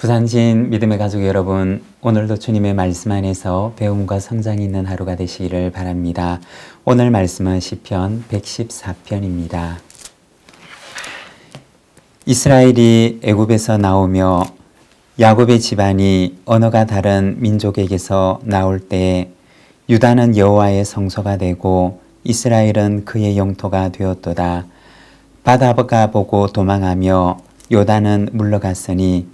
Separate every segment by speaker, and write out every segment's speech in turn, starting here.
Speaker 1: 부산진 믿음의 가족 여러분, 오늘도 주님의 말씀 안에서 배움과 성장이 있는 하루가 되시기를 바랍니다. 오늘 말씀은 시편 114편입니다. 이스라엘이 애굽에서 나오며 야곱의 집안이 언어가 다른 민족에게서 나올 때 유다는 여호와의 성소가 되고 이스라엘은 그의 영토가 되었도다. 바다가 보고 도망하며 요단은 물러갔으니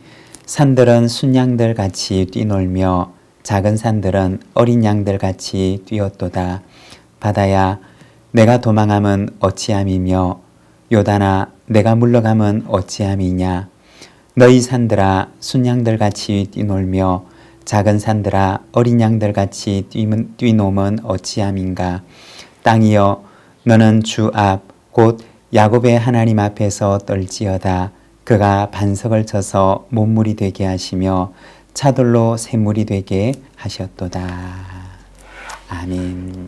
Speaker 1: 산들은 순양들 같이 뛰놀며 작은 산들은 어린 양들 같이 뛰었도다. 바다야, 내가 도망함은 어찌함이며 요단아, 내가 물러감은 어찌함이냐. 너희 산들아, 순양들 같이 뛰놀며 작은 산들아, 어린 양들 같이 뛰노면 어찌함인가. 땅이여, 너는 주 앞, 곧 야곱의 하나님 앞에서 떨지어다. 그가 반석을 쳐서 못물이 되게 하시며 차돌로 샘물이 되게 하셨도다. 아멘.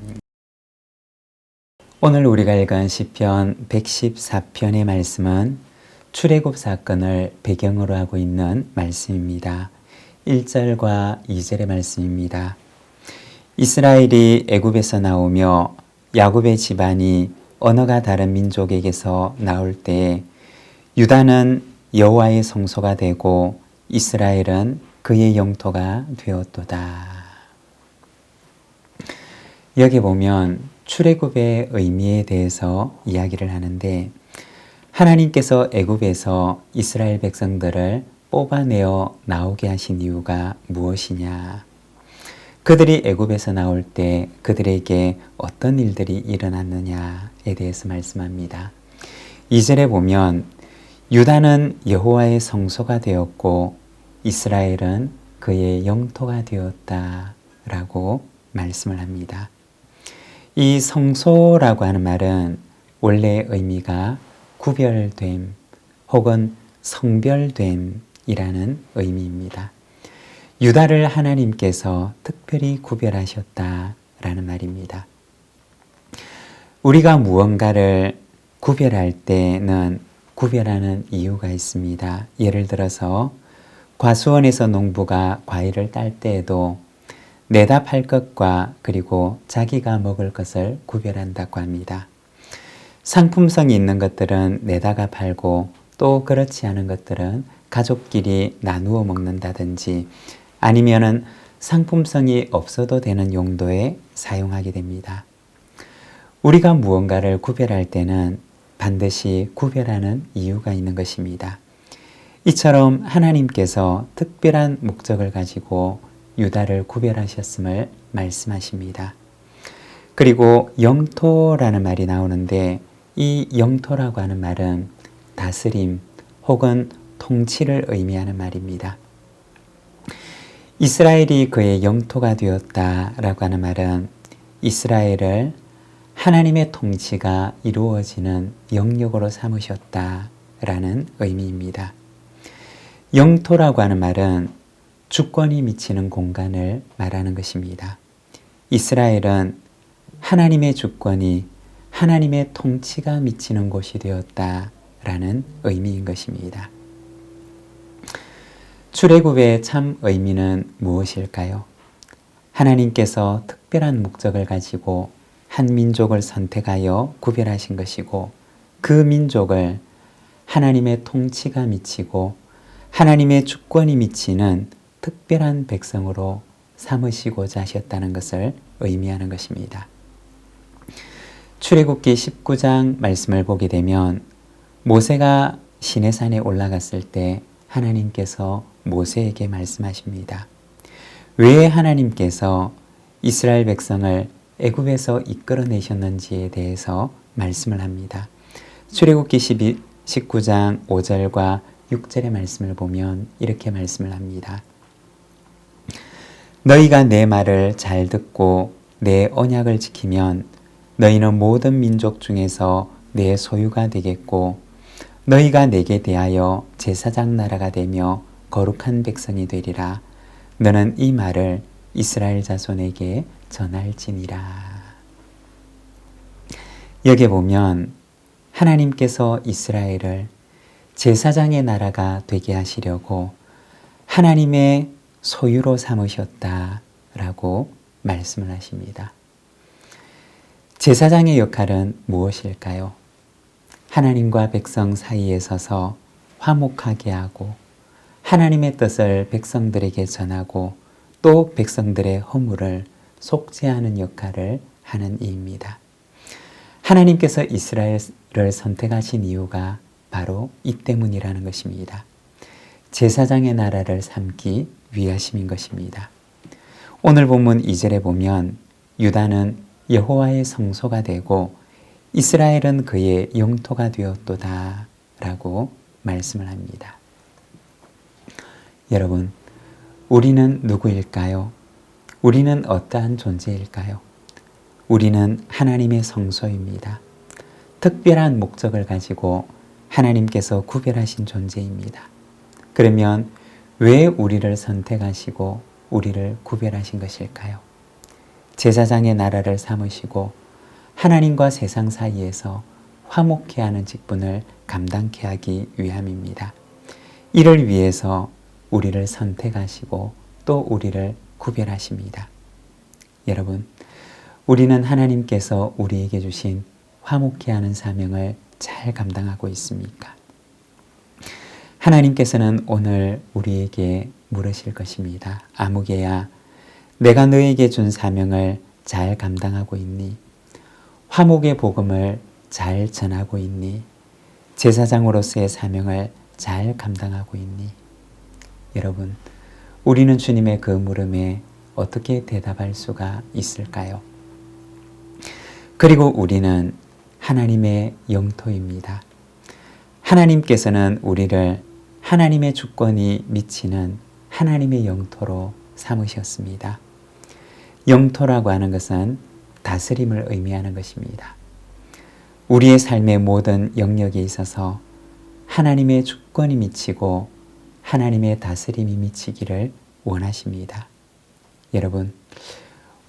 Speaker 1: 오늘 우리가 읽은 시편 114편의 말씀은 출애굽 사건을 배경으로 하고 있는 말씀입니다. 1절과 2절의 말씀입니다. 이스라엘이 애굽에서 나오며 야곱의 집안이 언어가 다른 민족에게서 나올 때 유다는 여호와의 성소가 되고 이스라엘은 그의 영토가 되었도다. 여기 보면 출애굽의 의미에 대해서 이야기를 하는데 하나님께서 애굽에서 이스라엘 백성들을 뽑아내어 나오게 하신 이유가 무엇이냐? 그들이 애굽에서 나올 때 그들에게 어떤 일들이 일어났느냐에 대해서 말씀합니다. 2절에 보면 유다는 여호와의 성소가 되었고 이스라엘은 그의 영토가 되었다라고 말씀을 합니다. 이 성소라고 하는 말은 원래 의미가 구별됨 혹은 성별됨이라는 의미입니다. 유다를 하나님께서 특별히 구별하셨다라는 말입니다. 우리가 무언가를 구별할 때는 구별하는 이유가 있습니다. 예를 들어서 과수원에서 농부가 과일을 딸 때에도 내다 팔 것과 그리고 자기가 먹을 것을 구별한다고 합니다. 상품성이 있는 것들은 내다가 팔고 또 그렇지 않은 것들은 가족끼리 나누어 먹는다든지 아니면은 상품성이 없어도 되는 용도에 사용하게 됩니다. 우리가 무언가를 구별할 때는 반드시 구별하는 이유가 있는 것입니다. 이처럼 하나님께서 특별한 목적을 가지고 유다를 구별하셨음을 말씀하십니다. 그리고 영토라는 말이 나오는데 이 영토라고 하는 말은 다스림 혹은 통치를 의미하는 말입니다. 이스라엘이 그의 영토가 되었다라고 하는 말은 이스라엘을 하나님의 통치가 이루어지는 영역으로 삼으셨다라는 의미입니다. 영토라고 하는 말은 주권이 미치는 공간을 말하는 것입니다. 이스라엘은 하나님의 주권이 하나님의 통치가 미치는 곳이 되었다라는 의미인 것입니다. 출애굽의 참 의미는 무엇일까요? 하나님께서 특별한 목적을 가지고 한 민족을 선택하여 구별하신 것이고 그 민족을 하나님의 통치가 미치고 하나님의 주권이 미치는 특별한 백성으로 삼으시고자 하셨다는 것을 의미하는 것입니다. 출애굽기 19장 말씀을 보게 되면 모세가 시내산에 올라갔을 때 하나님께서 모세에게 말씀하십니다. 왜 하나님께서 이스라엘 백성을 애굽에서 이끌어내셨는지에 대해서 말씀을 합니다. 출애굽기 19장 5절과 6절의 말씀을 보면 이렇게 말씀을 합니다. 너희가 내 말을 잘 듣고 내 언약을 지키면 너희는 모든 민족 중에서 내 소유가 되겠고 너희가 내게 대하여 제사장 나라가 되며 거룩한 백성이 되리라. 너는 이 말을 이스라엘 자손에게 전할지니라. 여기 보면 하나님께서 이스라엘을 제사장의 나라가 되게 하시려고 하나님의 소유로 삼으셨다라고 말씀을 하십니다. 제사장의 역할은 무엇일까요? 하나님과 백성 사이에 서서 화목하게 하고 하나님의 뜻을 백성들에게 전하고 또 백성들의 허물을 속죄하는 역할을 하는 이입니다. 하나님께서 이스라엘을 선택하신 이유가 바로 이 때문이라는 것입니다. 제사장의 나라를 삼기 위하심인 것입니다. 오늘 본문 2절에 보면 유다는 여호와의 성소가 되고 이스라엘은 그의 영토가 되었도다 라고 말씀을 합니다. 여러분, 우리는 누구일까요? 우리는 어떠한 존재일까요? 우리는 하나님의 성소입니다. 특별한 목적을 가지고 하나님께서 구별하신 존재입니다. 그러면 왜 우리를 선택하시고 우리를 구별하신 것일까요? 제사장의 나라를 삼으시고 하나님과 세상 사이에서 화목케 하는 직분을 감당케 하기 위함입니다. 이를 위해서 우리를 선택하시고 또 우리를 구별하십니다. 여러분, 우리는 하나님께서 우리에게 주신 화목케 하는 사명을 잘 감당하고 있습니까? 하나님께서는 오늘 우리에게 물으실 것입니다. 아무개야, 내가 너에게 준 사명을 잘 감당하고 있니? 화목의 복음을 잘 전하고 있니? 제사장으로서의 사명을 잘 감당하고 있니? 여러분, 우리는 주님의 그 물음에 어떻게 대답할 수가 있을까요? 그리고 우리는 하나님의 영토입니다. 하나님께서는 우리를 하나님의 주권이 미치는 하나님의 영토로 삼으셨습니다. 영토라고 하는 것은 다스림을 의미하는 것입니다. 우리의 삶의 모든 영역에 있어서 하나님의 주권이 미치고 하나님의 다스림이 미치기를 원하십니다. 여러분,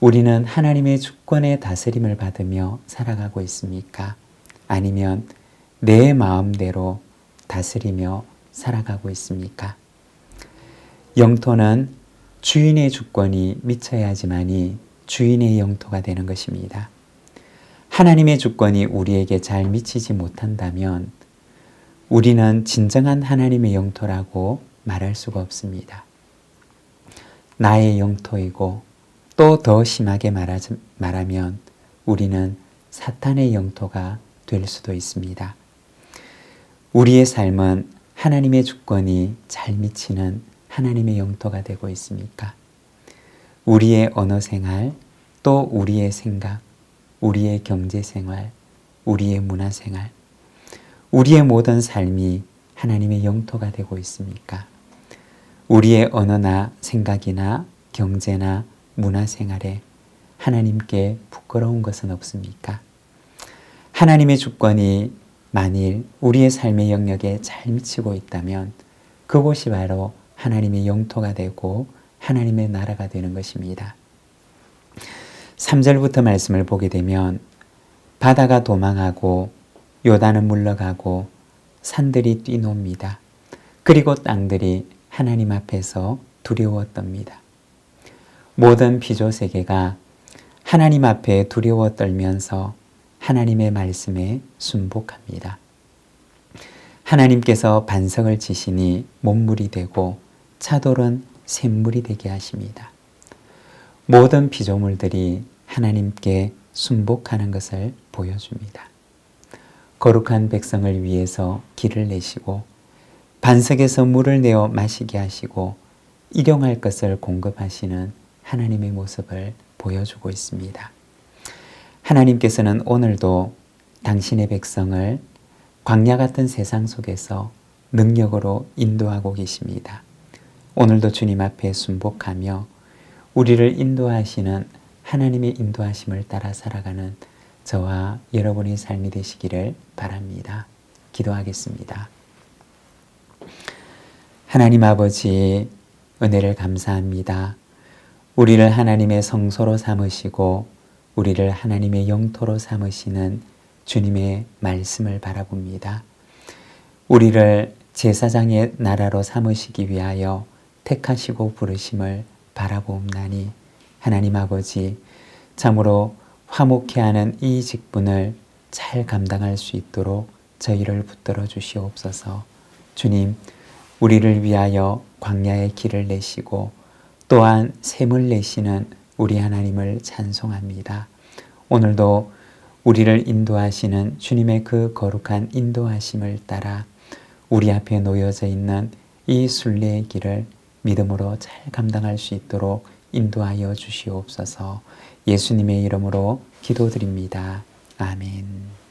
Speaker 1: 우리는 하나님의 주권의 다스림을 받으며 살아가고 있습니까? 아니면 내 마음대로 다스리며 살아가고 있습니까? 영토는 주인의 주권이 미쳐야지만이 주인의 영토가 되는 것입니다. 하나님의 주권이 우리에게 잘 미치지 못한다면 우리는 진정한 하나님의 영토라고 말할 수가 없습니다. 나의 영토이고 또 더 심하게 말하면 우리는 사탄의 영토가 될 수도 있습니다. 우리의 삶은 하나님의 주권이 잘 미치는 하나님의 영토가 되고 있습니까? 우리의 언어 생활, 또 우리의 생각, 우리의 경제 생활, 우리의 문화 생활, 우리의 모든 삶이 하나님의 영토가 되고 있습니까? 우리의 언어나 생각이나 경제나 문화 생활에 하나님께 부끄러운 것은 없습니까? 하나님의 주권이 만일 우리의 삶의 영역에 잘 미치고 있다면 그곳이 바로 하나님의 영토가 되고 하나님의 나라가 되는 것입니다. 3절부터 말씀을 보게 되면 바다가 도망하고 요단은 물러가고 산들이 뛰놉니다. 그리고 땅들이 하나님 앞에서 두려워 떨니다. 모든 피조세계가 하나님 앞에 두려워 떨면서 하나님의 말씀에 순복합니다. 하나님께서 반석을 치시니 못물이 되고 차돌은 샘물이 되게 하십니다. 모든 피조물들이 하나님께 순복하는 것을 보여줍니다. 거룩한 백성을 위해서 길을 내시고 반석에서 물을 내어 마시게 하시고 일용할 것을 공급하시는 하나님의 모습을 보여주고 있습니다. 하나님께서는 오늘도 당신의 백성을 광야 같은 세상 속에서 능력으로 인도하고 계십니다. 오늘도 주님 앞에 순복하며 우리를 인도하시는 하나님의 인도하심을 따라 살아가는 저와 여러분의 삶이 되시기를 바랍니다. 기도하겠습니다. 하나님 아버지, 은혜를 감사합니다. 우리를 하나님의 성소로 삼으시고 우리를 하나님의 영토로 삼으시는 주님의 말씀을 바라봅니다. 우리를 제사장의 나라로 삼으시기 위하여 택하시고 부르심을 바라보옵나니 하나님 아버지, 참으로 화목해 하는 이 직분을 잘 감당할 수 있도록 저희를 붙들어 주시옵소서. 주님, 우리를 위하여 광야의 길을 내시고 또한 샘을 내시는 우리 하나님을 찬송합니다. 오늘도 우리를 인도하시는 주님의 그 거룩한 인도하심을 따라 우리 앞에 놓여져 있는 이 순례의 길을 믿음으로 잘 감당할 수 있도록 인도하여 주시옵소서. 예수님의 이름으로 기도드립니다. 아멘.